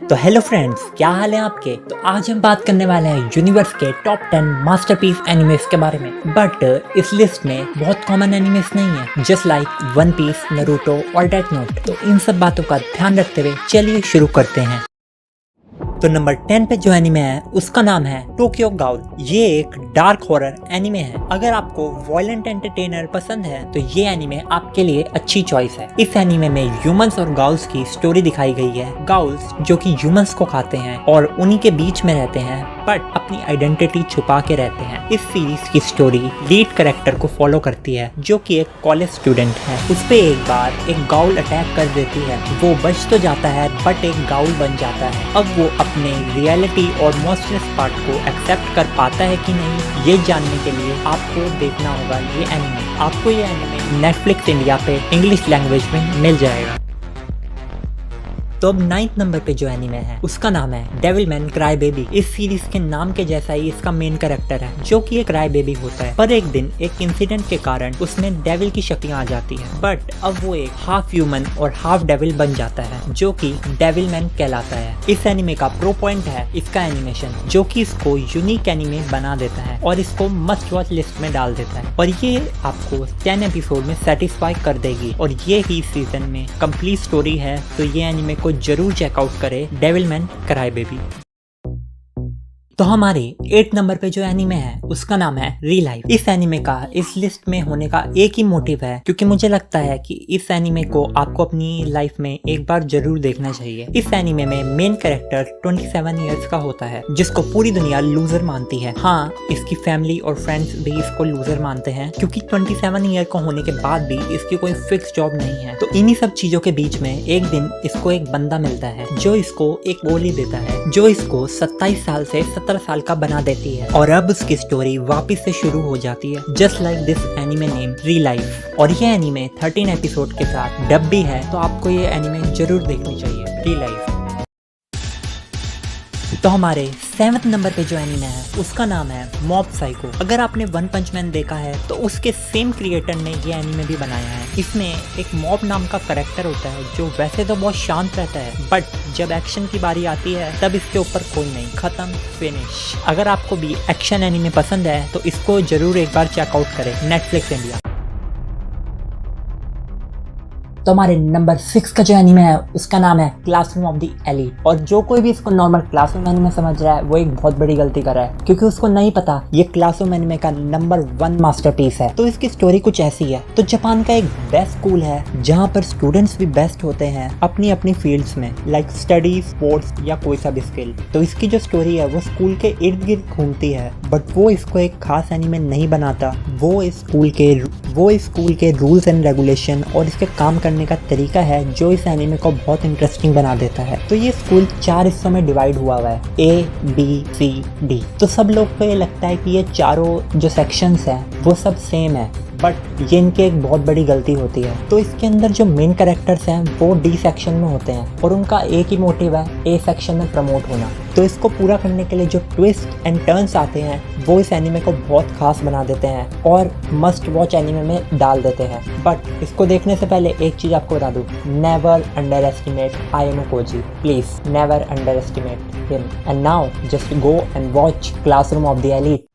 तो hello friends, क्या हाल है आपके। तो आज हम बात करने वाले हैं यूनिवर्स के टॉप 10 मास्टरपीस एनिमेस के बारे में। बट इस लिस्ट में बहुत कॉमन एनिमेस नहीं है, just like One Piece, Naruto और डेथ नोट। तो इन सब बातों का ध्यान रखते हुए चलिए शुरू करते हैं। तो नंबर 10 पे जो एनिमे है उसका नाम है टोक्यो गाउल। ये एक डार्क हॉरर एनिमे है। अगर आपको वायलेंट एंटरटेनर पसंद है तो ये एनिमे आपके लिए अच्छी चॉइस है। इस एनिमे में ह्यूमंस और गाउल्स की स्टोरी दिखाई गई है। गाउल्स जो कि ह्यूमंस को खाते हैं और उन्हीं के बीच में रहते हैं, बट अपनी आइडेंटिटी छुपा के रहते हैं। इस सीरीज की स्टोरी लीड कैरेक्टर को फॉलो करती है जो कि एक कॉलेज स्टूडेंट है। उस पे एक बार एक गाउल अटैक कर देती है। वो बच तो जाता है बट एक गाउल बन जाता है। अब वो अपने रियलिटी और मॉन्स्टरस पार्ट को एक्सेप्ट कर पाता है कि नहीं, ये जानने के लिए आपको देखना होगा ये एनिमे। आपको ये एनिमे नेटफ्लिक्स इंडिया पे इंग्लिश लैंग्वेज में मिल जाएगा। तो अब 9th नंबर पे जो एनिमे है उसका नाम है डेविलमैन क्राई बेबी। इस सीरीज के नाम के जैसा ही इसका मेन कैरेक्टर है जो कि एक क्राई बेबी होता है। पर एक दिन एक इंसिडेंट के कारण उसमें डेविल की शक्तियां आ जाती है, बट अब वो एक हाफ ह्यूमन और हाफ डेविल बन जाता है जो कि डेविलमैन कहलाता है। इस एनिमे का प्रो पॉइंट है इसका एनिमेशन, जो कि इसको यूनिक एनिमे बना देता है और इसको मस्ट वॉच लिस्ट में डाल देता है। और ये आपको 10 एपिसोड में सेटिस्फाई कर देगी और ये ही सीजन में कंप्लीट स्टोरी है। तो ये एनिमे को जरूर चेकआउट करें, डेविलमैन क्राई बेबी। तो हमारे 8 नंबर पे जो एनिमे है उसका नाम है रीलाइफ। इस एनिमे का इस लिस्ट में होने का एक ही मोटिव है, क्योंकि मुझे लगता है कि इस एनिमे को आपको अपनी लाइफ में एक बार जरूर देखना चाहिए। इस एनिमे में मेन कैरेक्टर 27 इयर्स का होता है जिसको पूरी दुनिया लूजर मानती है। हाँ, इसकी फैमिली और फ्रेंड्स भी इसको लूजर मानते हैं, क्योंकि 27 ईयर का होने के बाद भी इसकी कोई फिक्स जॉब नहीं है। तो इन्हीं सब चीजों के बीच में एक दिन इसको एक बंदा मिलता है जो इसको एक गोली देता है जो इसको 27 साल से 17 साल का बना देती है। और अब उसकी स्टोरी वापस से शुरू हो जाती है, just like this anime name ReLife. और ये एनिमे 13 एपिसोड के साथ डब भी है, तो आपको ये एनिमे जरूर देखनी चाहिए, रीलाइफ। तो हमारे 7th नंबर पे जो एनिमे है उसका नाम है मॉब साइको। अगर आपने वन पंच मैन देखा है तो उसके सेम क्रिएटर ने ये एनिमे भी बनाया है। इसमें एक मॉब नाम का कैरेक्टर होता है जो वैसे तो बहुत शांत रहता है, बट जब एक्शन की बारी आती है तब इसके ऊपर कोई नहीं, खत्म, फिनिश। अगर आपको भी एक्शन एनिमे पसंद है तो इसको जरूर एक बार चेकआउट करें, नेटफ्लिक्स इंडिया। तो हमारे नंबर 6 का जो एनिमे है उसका नाम है क्लासरूम ऑफ द एलीट। और जो कोई भी इसको नॉर्मल क्लासरूम एनिमे समझ रहा है वो एक बहुत बड़ी गलती कर रहा है, क्योंकि उसको नहीं पता ये क्लासरूम एनिमे का नंबर 1 मास्टरपीस है। तो इसकी स्टोरी कुछ ऐसी है। तो जापान का एक बेस्ट स्कूल है जहाँ पर स्टूडेंट्स भी बेस्ट होते हैं अपनी अपनी फील्ड्स में, लाइक स्टडी, स्पोर्ट्स या कोई सा भी स्किल। तो इसकी जो स्टोरी है वो स्कूल के इर्द गिर्द घूमती है, बट वो इसको एक खास एनिमे नहीं बनाता। वो इस स्कूल के रूल्स एंड रेगुलेशन और इसके काम करने का तरीका है जो इस एनिमे को बहुत इंटरेस्टिंग बना देता है। तो ये स्कूल 4 हिस्सों में डिवाइड हुआ है, A, B, C, D। तो सब लोग को ये लगता है कि ये चारों जो सेक्शंस हैं वो सब सेम है, बट ये इनकी एक बहुत बड़ी गलती होती है। तो इसके अंदर जो मेन कैरेक्टर्स हैं वो D सेक्शन में होते हैं और उनका एक ही मोटिव है, A सेक्शन में प्रमोट होना। तो इसको पूरा करने के लिए जो ट्विस्ट एंड टर्न्स आते हैं वो इस एनिमे को बहुत खास बना देते हैं और मस्ट वॉच एनिमे में डाल देते हैं। बट इसको देखने से पहले एक चीज़ आपको बता दूँ, never under estimate आयानो Cozi, please never under estimate him. And now just go and watch classroom of the elite.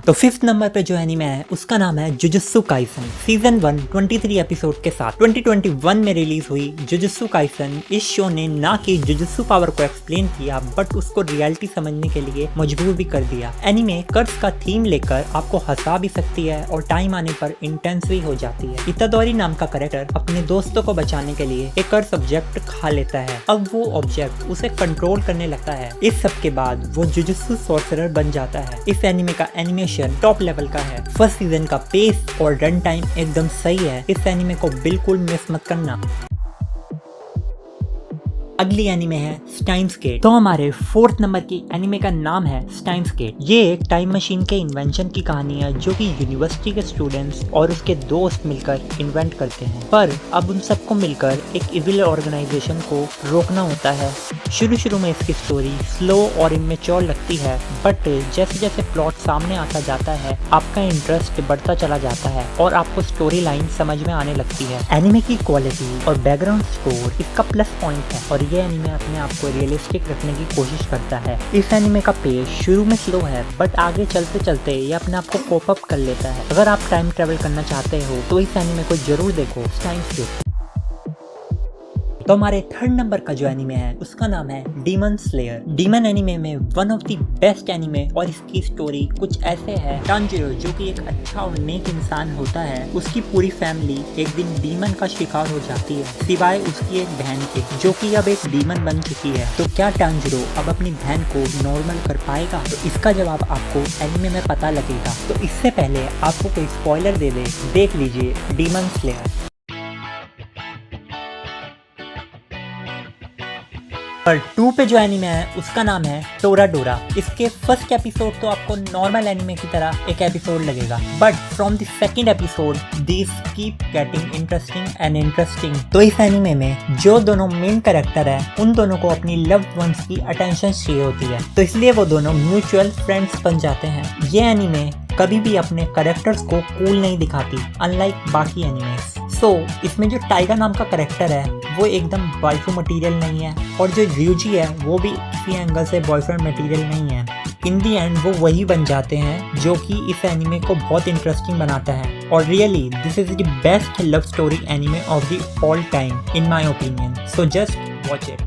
तो 5th नंबर पे जो एनिमे है उसका नाम है जुजुत्सु काइसन। सीजन 1 23 एपिसोड के साथ 2021 में रिलीज हुई जुजुत्सु काइसन। इस शो ने ना कि जुजुत्सु पावर को एक्सप्लेन किया, बट उसको रियलिटी समझने के लिए मजबूर भी कर दिया। एनिमे कर्स का थीम लेकर आपको हंसा भी सकती है और टाइम आने पर इंटेंस भी हो जाती है। इतादोरी नाम का कैरेक्टर अपने दोस्तों को बचाने के लिए एक कर्स ऑब्जेक्ट खा लेता है। अब वो ऑब्जेक्ट उसे कंट्रोल करने लगता है। इस सब के बाद वो जुजुत्सु सॉर्सरर बन जाता है। इस एनिमे का एनिमेशन टॉप लेवल का है। फर्स्ट सीजन का पेस और रन टाइम एकदम सही है। इस एनिमे को बिल्कुल मिस मत करना। अगली एनिमे है स्टाइन्स गेट। तो हमारे 4th नंबर की एनिमे का नाम है स्टाइन्स गेट। ये एक टाइम मशीन के इन्वेंशन की कहानी है जो कि यूनिवर्सिटी के स्टूडेंट्स और उसके दोस्त मिलकर इन्वेंट करते हैं। पर अब उन सबको मिलकर एक इविल ऑर्गेनाइजेशन को रोकना होता है शुरू शुरू में इसकी स्टोरी स्लो और इमेच्योर लगती है, बट जैसे जैसे प्लॉट सामने आता जाता है आपका इंटरेस्ट बढ़ता चला जाता है और आपको स्टोरी लाइन समझ में आने लगती है। एनिमे की क्वालिटी और बैकग्राउंड स्कोर इसका प्लस पॉइंट है और ये एनिमे अपने आप को रियलिस्टिक रखने की कोशिश करता है। इस एनिमे का पेस शुरू में स्लो है, बट आगे चलते चलते ये अपने आप को कोप अप कर लेता है। अगर आप टाइम ट्रेवल करना चाहते हो तो इस एनिमे को जरूर देखो। Time skip. तो हमारे थर्ड नंबर का जो एनिमे है उसका नाम है डीमन स्लेयर। डीमन एनिमे में one of the best anime और इसकी स्टोरी कुछ ऐसे है। टांजिरो जो कि एक अच्छा और नेक इंसान होता है, उसकी पूरी फैमिली एक दिन डीमन का शिकार हो जाती है, सिवाय उसकी एक बहन के जो कि अब एक डीमन बन चुकी है। तो क्या टांजिरो अब अपनी बहन को नॉर्मल कर पाएगा? तो इसका जवाब आपको एनिमे में पता लगेगा। तो इससे पहले आपको कोई स्पॉइलर दे दे, देख लीजिए डीमन स्लेयर। पर 2 पे जो एनिमे है उसका नाम है टोराडोरा। इसके फर्स्ट एपिसोड तो आपको नॉर्मल एनिमे की तरह एक एपिसोड लगेगा, but from the second episode this keep getting interesting and interesting. तो इस एनिमे में जो दोनों मेन कैरेक्टर है उन दोनों को अपनी लव्ड वंस की अटेंशन चाहिए होती है, तो इसलिए वो दोनों म्यूचुअल फ्रेंड्स बन जाते हैं। ये एनिमे कभी भी अपने कैरेक्टर्स को कूल नहीं दिखाती, अनलाइक बाकी एनिमेस। इसमें जो टाइगा नाम का कैरेक्टर है वो एकदम वाइफू मटेरियल नहीं है, और जो ryuji है वो भी किसी एंगल से बॉयफ्रेंड मटेरियल नहीं है। इन दी एंड वो वही बन जाते हैं जो कि इस एनिमे को बहुत इंटरेस्टिंग बनाता है। और really this is the best love story anime of the all time in my opinion. So just watch it.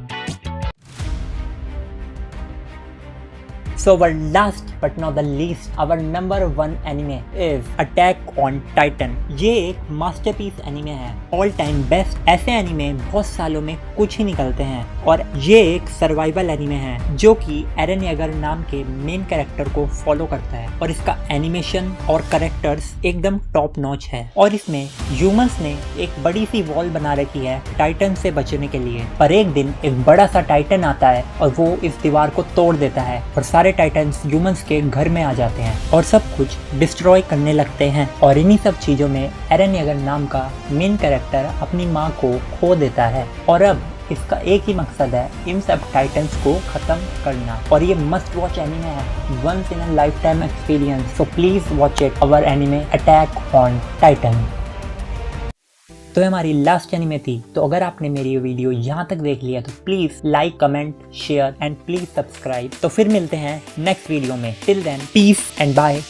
So our last but not the least, our number 1 anime is Attack on Titan। ये एक masterpiece anime है, all time best. ऐसे anime बहुत सालों में कुछ ही निकलते हैं, और ये एक सर्वाइवल एनिमे है जो कि एरन येगर नाम के मेन कैरेक्टर को फॉलो करता है, और इसका एनिमेशन और कैरेक्टर्स एकदम टॉप नॉच है। और इसमें ह्यूमंस ने एक बड़ी सी वॉल बना रखी है टाइटन से बचने के लिए, पर एक दिन एक बड़ा सा टाइटन आता है और वो इस दीवार को तोड़ देता है और सारे टाइटन्स ह्यूमंस के घर में आ जाते हैं और सब कुछ डिस्ट्रॉय करने लगते हैं। और इन्हीं सब चीजों में एरन येगर नाम का मेन कैरेक्टर अपनी माँ को खो देता है, और अब इसका एक ही मकसद है इन सब टाइटन्स को खत्म करना। और ये मस्ट वॉच एनिमे है, once in a lifetime experience. So please watch it, our anime Attack on Titan. तो हमारी लास्ट एनिमे थी। तो अगर आपने मेरी ये वीडियो यहाँ तक देख लिया तो please like, comment, share and please subscribe. तो फिर मिलते हैं नेक्स्ट वीडियो में। Till then peace and bye.